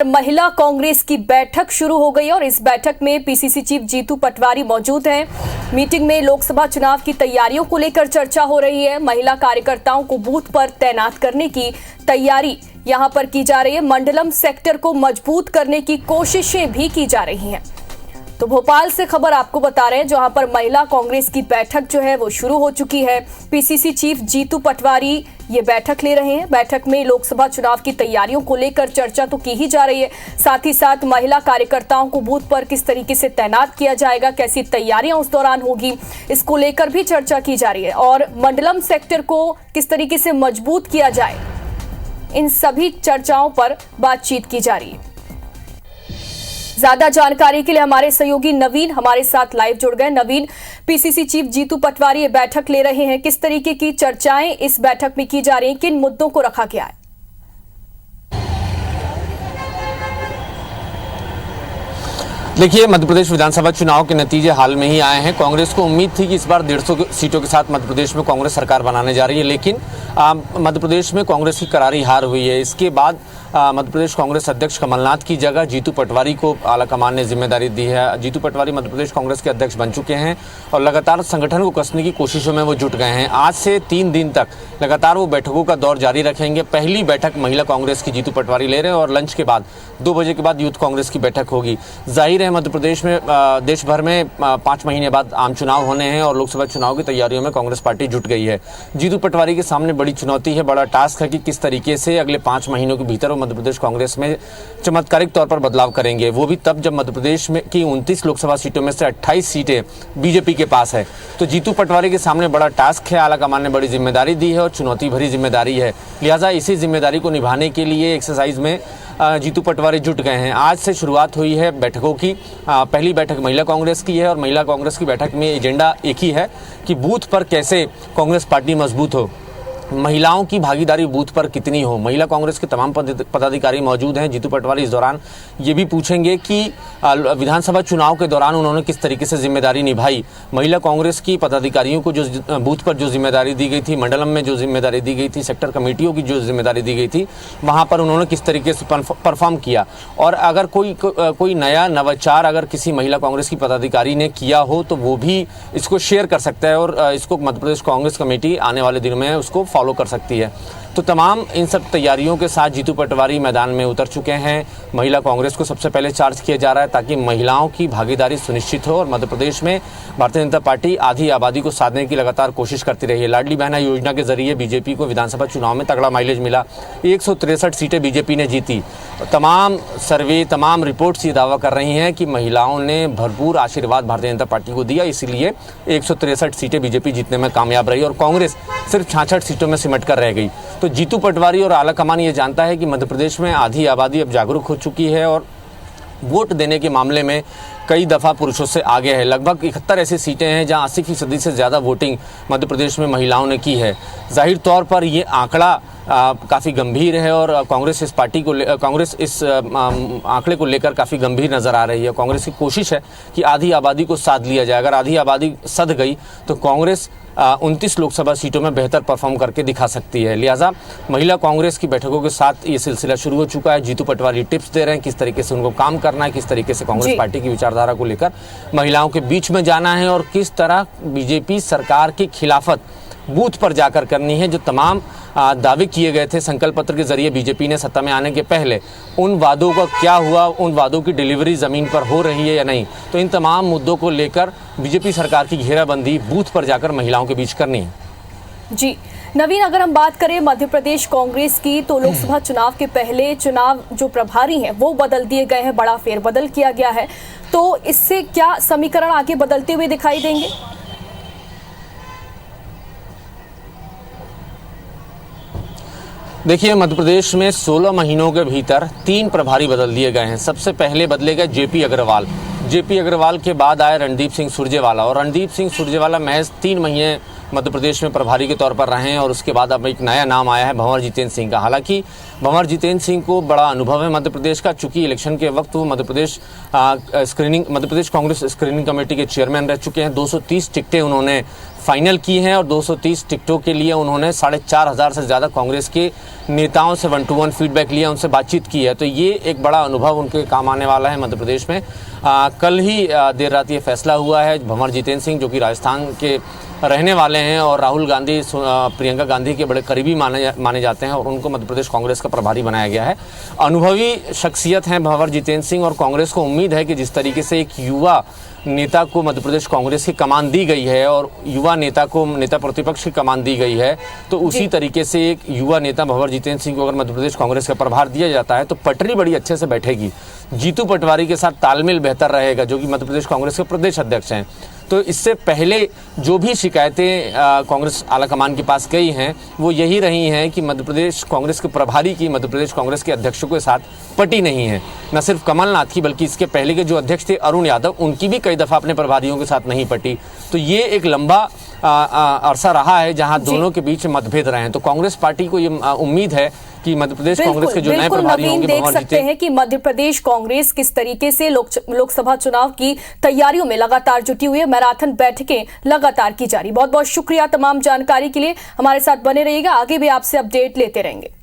महिला कांग्रेस की बैठक शुरू हो गई और इस बैठक में पीसीसी चीफ जीतू पटवारी मौजूद हैं। मीटिंग में लोकसभा चुनाव की तैयारियों को लेकर चर्चा हो रही है। महिला कार्यकर्ताओं को बूथ पर तैनात करने की तैयारी यहां पर की जा रही है। मंडलम सेक्टर को मजबूत करने की कोशिशें भी की जा रही हैं। तो भोपाल से खबर आपको बता रहे हैं, जहां पर महिला कांग्रेस की बैठक जो है वो शुरू हो चुकी है। पीसीसी चीफ जीतू पटवारी ये बैठक ले रहे हैं। बैठक में लोकसभा चुनाव की तैयारियों को लेकर चर्चा तो की ही जा रही है, साथ ही साथ महिला कार्यकर्ताओं को बूथ पर किस तरीके से तैनात किया जाएगा, कैसी तैयारियां उस दौरान होगी, इसको लेकर भी चर्चा की जा रही है। और मंडलम सेक्टर को किस तरीके से मजबूत किया जाए, इन सभी चर्चाओं पर बातचीत की जा रही है। ज्यादा जानकारी के लिए हमारे सहयोगी नवीन हमारे साथ लाइव जुड़ गए। नवीन, पीसीसी चीफ जीतू पटवारी ये बैठक ले रहे हैं, किस तरीके की चर्चाएं इस बैठक में की जा रही हैं, किन मुद्दों को रखा गया है? देखिए, मध्य प्रदेश विधानसभा चुनाव के नतीजे हाल में ही आए हैं। कांग्रेस को उम्मीद थी कि इस बार 150 सीटों के साथ मध्य प्रदेश में कांग्रेस सरकार बनाने जा रही है, लेकिन मध्य प्रदेश में कांग्रेस की करारी हार हुई है। इसके बाद मध्य प्रदेश कांग्रेस अध्यक्ष कमलनाथ की जगह जीतू पटवारी को आलाकमान ने जिम्मेदारी दी है। जीतू पटवारी मध्य प्रदेश कांग्रेस के अध्यक्ष बन चुके हैं और लगातार संगठन को कसने की कोशिशों में वो जुट गए हैं। आज से 3 दिन तक लगातार वो बैठकों का दौर जारी रखेंगे। पहली बैठक महिला कांग्रेस की जीतू पटवारी ले रहे हैं और लंच के बाद 2 बजे के बाद यूथ कांग्रेस की बैठक होगी। जाहिर है, मध्य प्रदेश में देश भर में 5 महीने बाद आम चुनाव होने हैं और लोकसभा चुनाव की तैयारियों में कांग्रेस पार्टी जुट गई है। जीतू पटवारी के सामने बड़ी चुनौती है, बड़ा टास्क है कि किस तरीके से अगले 5 महीनों के भीतर वो मध्य प्रदेश कांग्रेस में चमत्कारिक तौर पर बदलाव करेंगे। वो भी तब जब मध्य प्रदेश में की 29 लोकसभा सीटों में से 28 सीटें बीजेपी के पास है। तो जीतू पटवारी के सामने बड़ा टास्क है। आलाकमान ने बड़ी जिम्मेदारी दी है और चुनौती भरी जिम्मेदारी है। लिहाजा इसी जिम्मेदारी को निभाने के लिए एक्सरसाइज में जीतू पटवारी जुट गए हैं। आज से शुरुआत हुई है बैठकों की। पहली बैठक महिला कांग्रेस की है और महिला कांग्रेस की बैठक में एजेंडा एक ही है कि बूथ पर कैसे कांग्रेस पार्टी मजबूत हो, महिलाओं की भागीदारी बूथ पर कितनी हो। महिला कांग्रेस के तमाम पदाधिकारी मौजूद हैं। जीतू पटवारी इस दौरान ये भी पूछेंगे कि विधानसभा चुनाव के दौरान उन्होंने किस तरीके से जिम्मेदारी निभाई। महिला कांग्रेस की पदाधिकारियों को जो बूथ पर जो जिम्मेदारी दी गई थी, मंडलम में जो जिम्मेदारी दी गई थी, सेक्टर कमेटियों की जो जिम्मेदारी दी गई थी, वहाँ पर उन्होंने किस तरीके से परफॉर्म किया। और अगर कोई नया नवाचार अगर किसी महिला कांग्रेस की पदाधिकारी ने किया हो तो वो भी इसको शेयर कर सकता है और इसको मध्य प्रदेश कांग्रेस कमेटी आने वाले दिनों में उसको फॉलो कर सकती है। तो तमाम इन सब तैयारियों के साथ जीतू पटवारी मैदान में उतर चुके हैं। महिला कांग्रेस को सबसे पहले चार्ज किया जा रहा है ताकि महिलाओं की भागीदारी सुनिश्चित हो। और मध्य प्रदेश में भारतीय जनता पार्टी आधी आबादी को साधने की लगातार कोशिश करती रही है। लाडली बहना योजना के जरिए बीजेपी को विधानसभा चुनाव में तगड़ा माइलेज मिला। 163 सीटें बीजेपी ने जीती। तमाम सर्वे, तमाम रिपोर्ट्स ये दावा कर रही हैं कि महिलाओं ने भरपूर आशीर्वाद भारतीय जनता पार्टी को दिया, इसीलिए 163 सीटें बीजेपी जीतने में कामयाब रही और कांग्रेस सिर्फ 66 सीटों में सिमट कर रह गई। तो जीतू पटवारी और आलाकमान ये जानता है कि मध्य प्रदेश में आधी आबादी अब जागरूक हो चुकी है और वोट देने के मामले में कई दफ़ा पुरुषों से आगे है। लगभग 71 ऐसी सीटें हैं जहां 80% से ज़्यादा वोटिंग मध्य प्रदेश में महिलाओं ने की है। जाहिर तौर पर ये आंकड़ा काफ़ी गंभीर है और कांग्रेस इस आंकड़े को लेकर काफ़ी गंभीर नज़र आ रही है। कांग्रेस की कोशिश है कि आधी आबादी को साध लिया जाए। अगर आधी आबादी सध गई तो कांग्रेस 29 लोकसभा सीटों में बेहतर परफॉर्म करके दिखा सकती है। लिहाजा महिला कांग्रेस की बैठकों के साथ ये सिलसिला शुरू हो चुका है। जीतू पटवारी टिप्स दे रहे हैं किस तरीके से उनको काम करना है, किस तरीके से कांग्रेस पार्टी की विचारधारा को लेकर महिलाओं के बीच में जाना है और किस तरह बीजेपी सरकार की खिलाफत बूथ पर जाकर करनी है। जो तमाम दावे किए गए थे संकल्प पत्र के जरिए बीजेपी ने सत्ता में आने के पहले, उन वादों का क्या हुआ, उन वादों की डिलीवरी जमीन पर हो रही है या नहीं। तो इन तमाम मुद्दों को लेकर बीजेपी सरकार की घेराबंदी बूथ पर जाकर महिलाओं के बीच करनी है। जी नवीन, अगर हम बात करें मध्य प्रदेश कांग्रेस की, तो लोकसभा चुनाव के पहले चुनाव जो प्रभारी हैं वो बदल दिए गए हैं, बड़ा फेरबदल किया गया है। तो इससे क्या समीकरण आगे बदलते हुए दिखाई देंगे? देखिए, मध्य प्रदेश में 16 महीनों के भीतर 3 प्रभारी बदल दिए गए हैं। सबसे पहले बदले गए जेपी अग्रवाल। जेपी अग्रवाल के बाद आए रणदीप सिंह सुरजेवाला और रणदीप सिंह सुरजेवाला महज 3 महीने मध्य प्रदेश में प्रभारी के तौर पर रहे हैं और उसके बाद अब एक नया नाम आया है भंवर जितेंद्र सिंह का। हालांकि भंवर जितेंद्र सिंह को बड़ा अनुभव है मध्य प्रदेश का, चूंकि इलेक्शन के वक्त वो मध्य प्रदेश कांग्रेस स्क्रीनिंग कमेटी के चेयरमैन रह चुके हैं। 230 टिकटें उन्होंने फाइनल की हैं और 230 टिकटों के लिए उन्होंने 4,500 से ज़्यादा कांग्रेस के नेताओं से 1-to-1 फीडबैक लिया, उनसे बातचीत की है। तो ये एक बड़ा अनुभव उनके काम आने वाला है मध्य प्रदेश में। कल ही देर रात ये फैसला हुआ है। भंवर जितेंद्र सिंह जो कि राजस्थान के रहने वाले हैं और राहुल गांधी प्रियंका गांधी के बड़े करीबी माने जाते हैं और उनको मध्य प्रदेश कांग्रेस का प्रभारी बनाया गया है। अनुभवी शख्सियत हैं भंवर जितेंद्र सिंह और कांग्रेस को उम्मीद है कि जिस तरीके से एक युवा नेता को मध्य प्रदेश कांग्रेस की कमान दी गई है और युवा नेता को नेता प्रतिपक्ष की कमान दी गई है, तो उसी तरीके से एक युवा नेता भंवर जितेंद्र सिंह को अगर मध्य प्रदेश कांग्रेस का प्रभार दिया जाता है तो पटरी बड़ी अच्छे से बैठेगी। जीतू पटवारी के साथ तालमेल बेहतर रहेगा, जो कि मध्य प्रदेश कांग्रेस के प्रदेश अध्यक्ष हैं। तो इससे पहले जो भी शिकायतें कांग्रेस आलाकमान के पास गई हैं वो यही रही हैं कि मध्य प्रदेश कांग्रेस के प्रभारी की मध्य प्रदेश कांग्रेस के अध्यक्षों के साथ पटी नहीं है। न सिर्फ कमलनाथ की बल्कि इसके पहले के जो अध्यक्ष थे अरुण यादव, उनकी भी कई दफ़ा अपने प्रभारियों के साथ नहीं पटी। तो ये एक लंबा अरसा रहा है जहां दोनों के बीच मतभेद रहे हैं। तो कांग्रेस पार्टी को ये उम्मीद है कि मध्य प्रदेश कांग्रेस के जो नए प्रभारी होंगे देख सकते हैं कि मध्य प्रदेश कांग्रेस किस तरीके से लोकसभा चुनाव की तैयारियों में लगातार जुटी हुई है। मैराथन बैठकें लगातार की जा रही। बहुत बहुत शुक्रिया तमाम जानकारी के लिए। हमारे साथ बने रहिएगा, आगे भी आपसे अपडेट लेते रहेंगे।